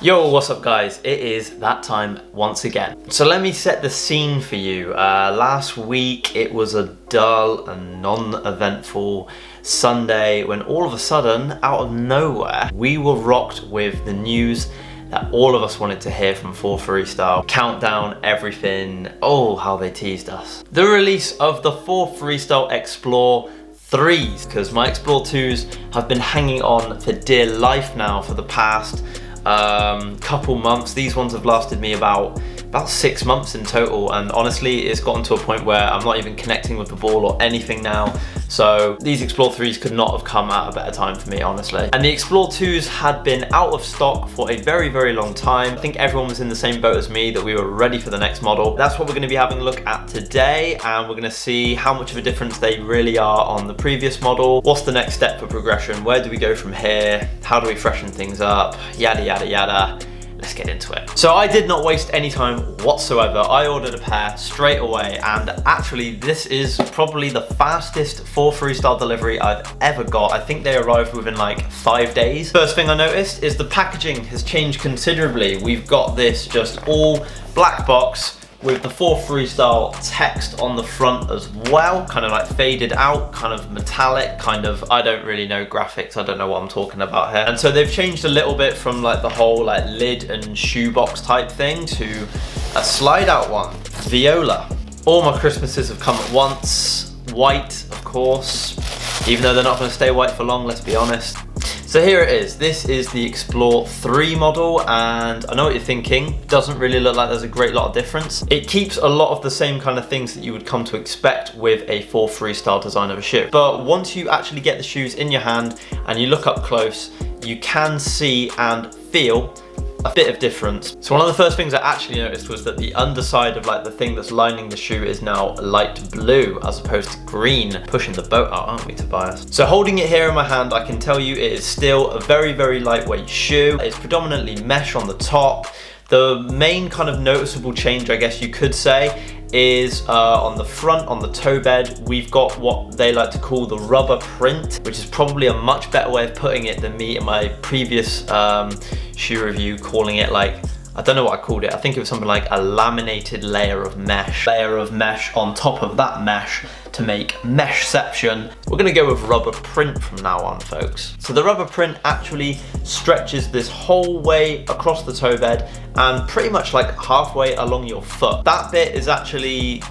Yo, what's up guys? It is that time once again. So let me set the scene for you. Last week it was a dull and non-eventful Sunday when all of a sudden, out of nowhere, we were rocked with the news that all of us wanted to hear from 4Freestyle. Countdown, everything. Oh, how they teased us. The release of the 4Freestyle Explore 3s, because my Explore 2s have been hanging on for dear life now for the past couple months. These ones have lasted me about 6 months in total, and honestly it's gotten to a point where I'm not even connecting with the ball or anything now. So these Explore 3s could not have come at a better time for me, honestly. And the Explore 2s had been out of stock for a very, very long time. I think everyone was in the same boat as me, that we were ready for the next model. That's what we're going to be having a look at today, and we're going to see how much of a difference they really are on the previous model. What's the next step for progression? Where do we go from here? How do we freshen things up? Yada, yada, yada. Let's get into it. So I did not waste any time whatsoever. I ordered a pair straight away, and actually this is probably the fastest 4Freestyle delivery I've ever got. I think they arrived within like 5 days. First thing I noticed is the packaging has changed considerably. We've got this just all black box with the 4Freestyle text on the front as well, kind of like faded out, kind of metallic, kind of, I don't really know graphics, I don't know what I'm talking about here. And so they've changed a little bit from like the whole like lid and shoebox type thing to a slide out one. Viola. All my Christmases have come at once. White, of course, even though they're not going to stay white for long, let's be honest. So here it is. This is the Explore 3 model, and I know what you're thinking. Doesn't really look like there's a great lot of difference. It keeps a lot of the same kind of things that you would come to expect with a 4Freestyle design of a shoe. But once you actually get the shoes in your hand and you look up close, you can see and feel a bit of difference. So one of the first things I actually noticed was that the underside of like the thing that's lining the shoe is now light blue as opposed to green. Pushing the boat out, aren't we, Tobias? So holding it here in my hand, I can tell you it is still a very, very lightweight shoe. It's predominantly mesh on the top. The main kind of noticeable change, I guess you could say, is on the front, on the toe bed, we've got what they like to call the rubber print, which is probably a much better way of putting it than me in my previous shoe review calling it like, I don't know what I called it. I think it was something like a laminated layer of mesh. Layer of mesh on top of that mesh to make meshception. We're gonna go with rubber print from now on, folks. So the rubber print actually stretches this whole way across the toe bed and pretty much like halfway along your foot. That bit is actually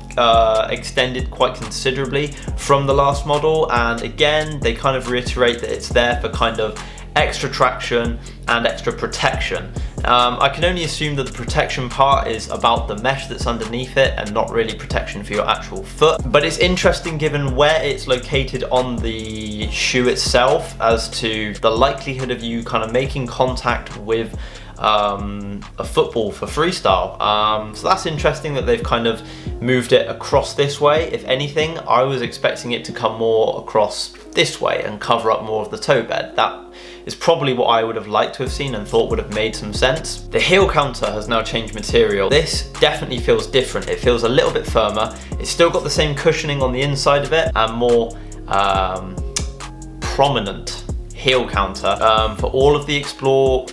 extended quite considerably from the last model, and again, they kind of reiterate that it's there for kind of extra traction and extra protection. I can only assume that the protection part is about the mesh that's underneath it and not really protection for your actual foot. But it's interesting given where it's located on the shoe itself as to the likelihood of you kind of making contact with a football for freestyle. So that's interesting that they've kind of moved it across this way. If anything, I was expecting it to come more across this way and cover up more of the toe bed. That is probably what I would have liked to have seen and thought would have made some sense. The heel counter has now changed material. This definitely feels different. It feels a little bit firmer. It's still got the same cushioning on the inside of it and more prominent heel counter. For all of the Explore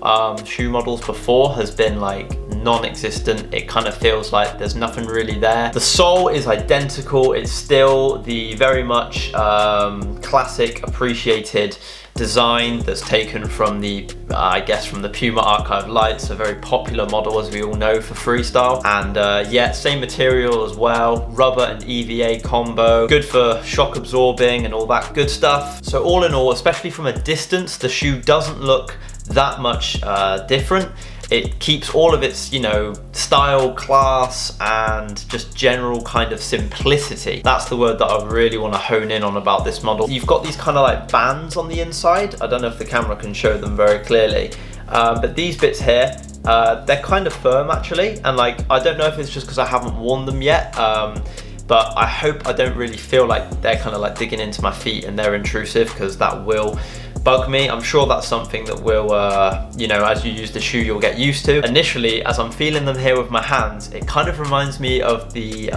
shoe models before has been like non-existent. It kind of feels like there's nothing really there. The sole is identical. It's still the very much classic, appreciated design that's taken from the, I guess, from the Puma Archive Lights, a very popular model as we all know for freestyle. And yeah, same material as well, rubber and EVA combo, good for shock absorbing and all that good stuff. So all in all, especially from a distance, the shoe doesn't look that much different. It keeps all of its, you know, style, class, and just general kind of simplicity. That's the word that I really want to hone in on about this model. You've got these kind of like bands on the inside. I don't know if the camera can show them very clearly, but these bits here, they're kind of firm actually. And like, I don't know if it's just because I haven't worn them yet, but I hope I don't really feel like they're kind of like digging into my feet and they're intrusive, because that will bug me. I'm sure that's something that will, you know, as you use the shoe, you'll get used to. Initially, as I'm feeling them here with my hands, it kind of reminds me of the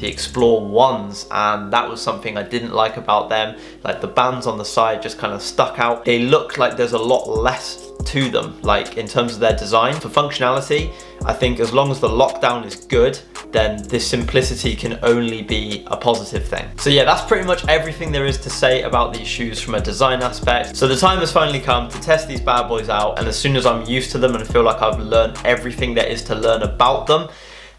Explore 1s, and that was something I didn't like about them. Like the bands on the side just kind of stuck out. They look like there's a lot less to them, like in terms of their design. For functionality, I think as long as the lockdown is good, then this simplicity can only be a positive thing. So yeah, that's pretty much everything there is to say about these shoes from a design aspect. So the time has finally come to test these bad boys out, and as soon as I'm used to them and feel like I've learned everything there is to learn about them,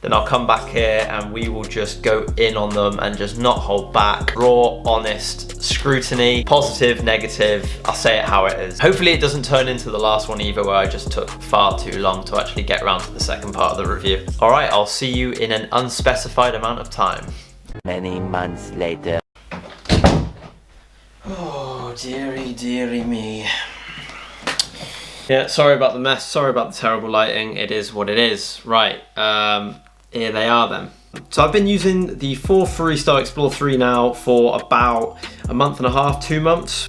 then I'll come back here and we will just go in on them and just not hold back. Raw, honest scrutiny, positive, negative, I'll say it how it is. Hopefully it doesn't turn into the last one either, where I just took far too long to actually get around to the second part of the review. All right, I'll see you in an unspecified amount of time. Many months later. Oh, dearie, dearie me. Yeah, sorry about the mess, sorry about the terrible lighting, it is what it is. Right, here they are then. So I've been using the 4Freestyle Explore 3 now for about a month and a half, 2 months.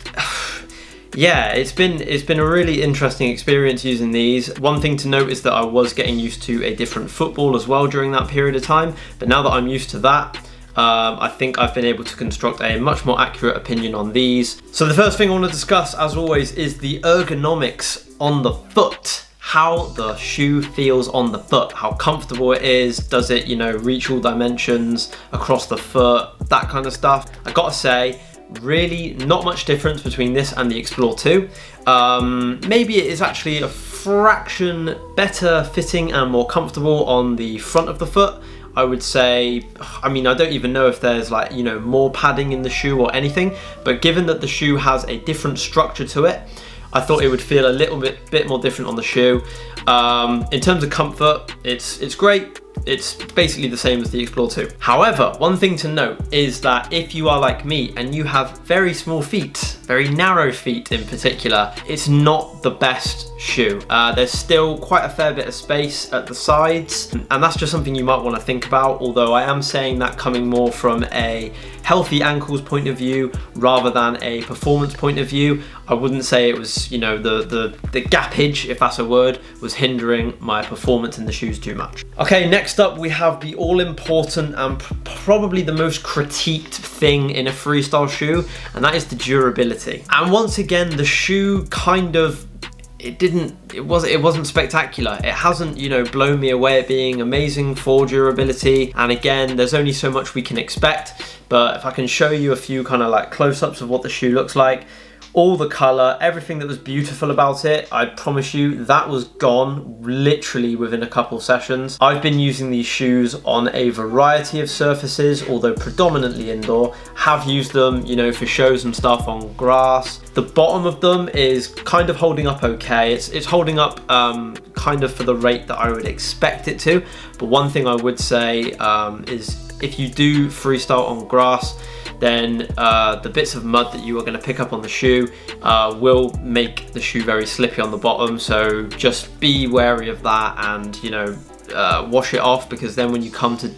Yeah, it's been a really interesting experience using these. One thing to note is that I was getting used to a different football as well during that period of time, but now that I'm used to that, I think I've been able to construct a much more accurate opinion on these. So the first thing I want to discuss, as always, is the ergonomics on the foot. How the shoe feels on the foot, how comfortable it is, does it, you know, reach all dimensions across the foot, that kind of stuff. I gotta say, really not much difference between this and the Explore 2. Maybe it is actually a fraction better fitting and more comfortable on the front of the foot. I would say, I mean, I don't even know if there's like, you know, more padding in the shoe or anything, but given that the shoe has a different structure to it, I thought it would feel a little bit more different on the shoe. In terms of comfort, it's great. It's basically the same as the Explore 2. However, one thing to note is that if you are like me and you have very small feet, very narrow feet in particular, it's not the best shoe. There's still quite a fair bit of space at the sides, and that's just something you might want to think about, although I am saying that coming more from a healthy ankles point of view rather than a performance point of view. I wouldn't say it was, you know, the gappage, if that's a word, was hindering my performance in the shoes too much. Okay, next up we have the all-important and probably the most critiqued thing in a freestyle shoe, and that is the durability. And once again, the shoe kind of, it wasn't spectacular. It hasn't, you know, blown me away at being amazing for durability. And again, there's only so much we can expect, but if I can show you a few kind of like close-ups of what the shoe looks like, all the color, everything that was beautiful about it, I promise you that was gone literally within a couple sessions. I've been using these shoes on a variety of surfaces, although predominantly indoor. Have used them, you know, for shows and stuff on grass. The bottom of them is kind of holding up okay. It's holding up kind of for the rate that I would expect it to. But one thing I would say is if you do freestyle on grass, then the bits of mud that you are going to pick up on the shoe will make the shoe very slippy on the bottom. So just be wary of that, and, you know, wash it off, because then when you come to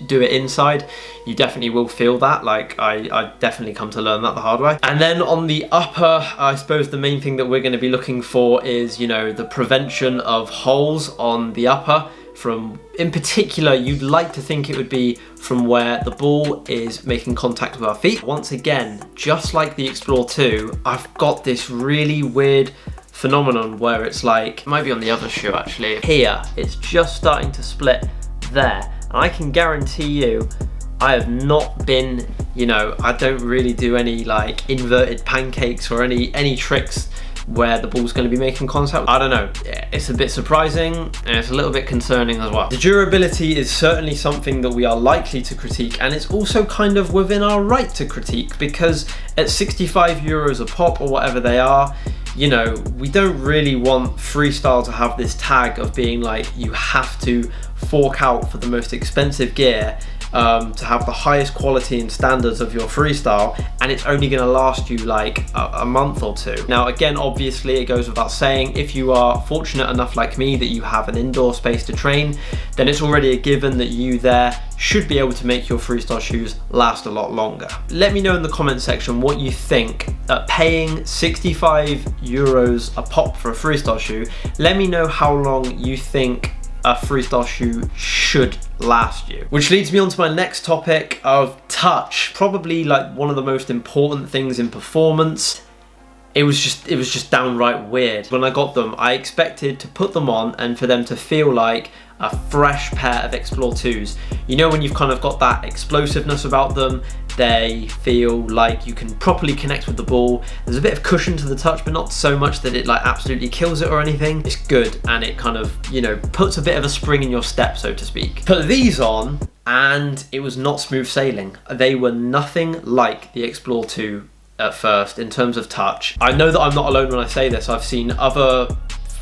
do it inside, you definitely will feel that. Like I definitely come to learn that the hard way. And then on the upper, I suppose the main thing that we're going to be looking for is, you know, the prevention of holes on the upper. From, in particular, you'd like to think it would be from where the ball is making contact with our feet. Once again, just like the Explore 2, I've got this really weird phenomenon where it's like, it might be on the other shoe actually, here, it's just starting to split there. And I can guarantee you, I have not been, you know, I don't really do any like inverted pancakes or any tricks where the ball's going to be making contact. I don't know, it's a bit surprising and it's a little bit concerning as well. The durability is certainly something that we are likely to critique, and it's also kind of within our right to critique, because at 65 euros a pop or whatever they are, you know, we don't really want freestyle to have this tag of being like, you have to fork out for the most expensive gear to have the highest quality and standards of your freestyle, and it's only going to last you like a month or two. Now again, obviously it goes without saying, if you are fortunate enough like me that you have an indoor space to train, then it's already a given that you there should be able to make your freestyle shoes last a lot longer. Let me know in the comment section what you think. Paying 65 euros a pop for a freestyle shoe, let me know how long you think a freestyle shoe should last you. Which leads me on to my next topic of touch. Probably like one of the most important things in performance. It was just downright weird. When I got them, I expected to put them on and for them to feel like a fresh pair of Explore 2s. You know, when you've kind of got that explosiveness about them, they feel like you can properly connect with the ball. There's a bit of cushion to the touch, but not so much that it like absolutely kills it or anything. It's good, and it kind of, you know, puts a bit of a spring in your step, so to speak. Put these on, and it was not smooth sailing. They were nothing like the Explore 2 at first in terms of touch. I know that I'm not alone when I say this. I've seen other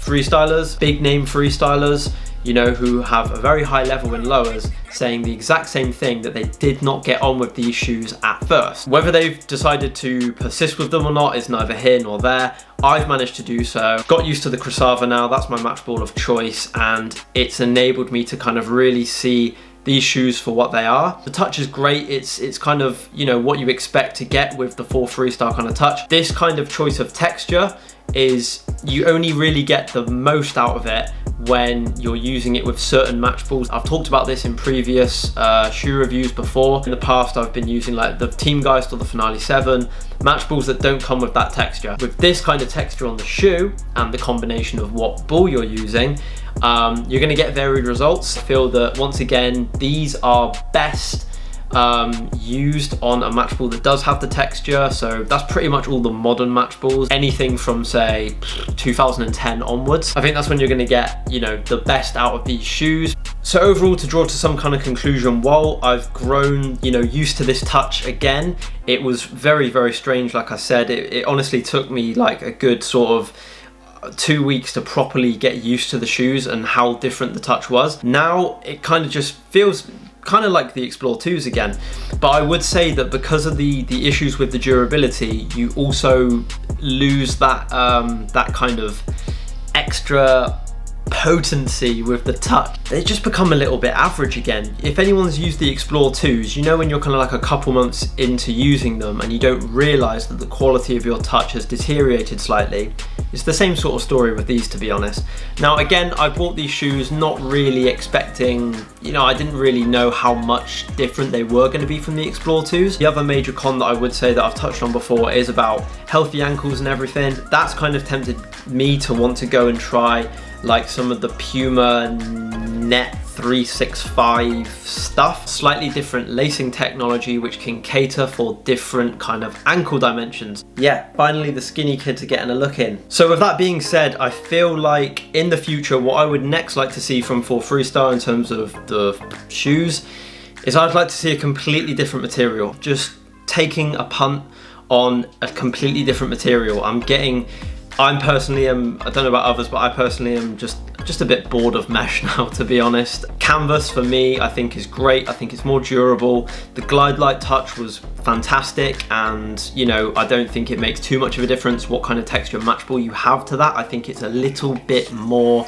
freestylers, big name freestylers, you know, who have a very high level in lowers, saying the exact same thing, that they did not get on with these shoes at first. Whether they've decided to persist with them or not is neither here nor there. I've managed to do so. Got used to the Crosava now, that's my match ball of choice, and it's enabled me to kind of really see these shoes for what they are. The touch is great. It's kind of, you know, what you expect to get with the 4Freestyle kind of touch. This kind of choice of texture is, you only really get the most out of it when you're using it with certain match balls. I've talked about this in previous shoe reviews before. In the past, I've been using like the Team Geist or the Finale 7 match balls that don't come with that texture. With this kind of texture on the shoe and the combination of what ball you're using, you're going to get varied results. I feel that once again, these are best used on a match ball that does have the texture. So that's pretty much all the modern match balls, anything from say 2010 onwards. I think that's when you're going to get, you know, the best out of these shoes. So overall, to draw to some kind of conclusion, while I've grown, you know, used to this touch again, it was very, very strange. Like I said, it honestly took me like a good sort of 2 weeks to properly get used to the shoes and how different the touch was. Now it kind of just feels kind of like the Explore 2s again, but I would say that because of the issues with the durability, you also lose that that kind of extra potency with the touch. They just become a little bit average again. If anyone's used the Explore 2s, you know, when you're kind of like a couple months into using them and you don't realize that the quality of your touch has deteriorated slightly, it's the same sort of story with these, to be honest. Now again, I bought these shoes not really expecting, you know, I didn't really know how much different they were going to be from the Explore 2s. The other major con that I would say that I've touched on before is about healthy ankles and everything. That's kind of tempted me to want to go and try like some of the Puma Net 365 stuff. Slightly different lacing technology which can cater for different kind of ankle dimensions. Yeah, finally the skinny kids are getting a look in. So with that being said, I feel like in the future what I would next like to see from 4Freestyle in terms of the shoes is I'd like to see a completely different material. Just taking a punt on a completely different material. I personally am, I don't know about others, but I personally am just a bit bored of mesh now, to be honest. Canvas for me, I think is great. I think it's more durable. The Glide Light touch was fantastic, and you know, I don't think it makes too much of a difference what kind of texture match ball you have to that. I think it's a little bit more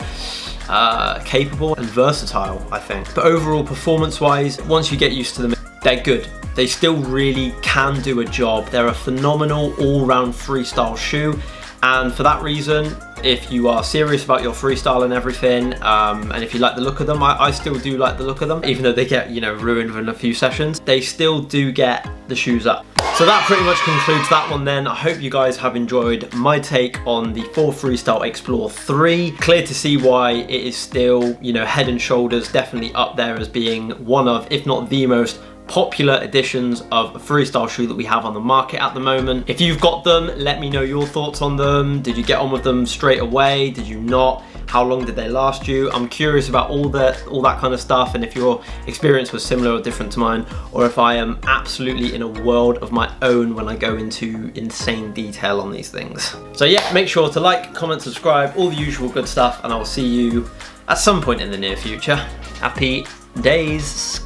capable and versatile, I think. But overall, performance-wise, once you get used to them, they're good. They still really can do a job. They're a phenomenal all-round freestyle shoe. And for that reason, if you are serious about your freestyle and everything, and if you like the look of them, I still do like the look of them, even though they get, you know, ruined within a few sessions, they still do get the shoes up. So that pretty much concludes that one then. I hope you guys have enjoyed my take on the 4Freestyle Explore 3. Clear to see why it is still, you know, head and shoulders definitely up there as being one of, if not the most popular editions of a freestyle shoe that we have on the market at the moment. If you've got them, let me know your thoughts on them. Did you get on with them straight away? Did you not? How long did they last you? I'm curious about all that kind of stuff, and if your experience was similar or different to mine, or if I am absolutely in a world of my own when I go into insane detail on these things. So yeah, make sure to like, comment, subscribe, all the usual good stuff, and I will see you at some point in the near future. Happy days.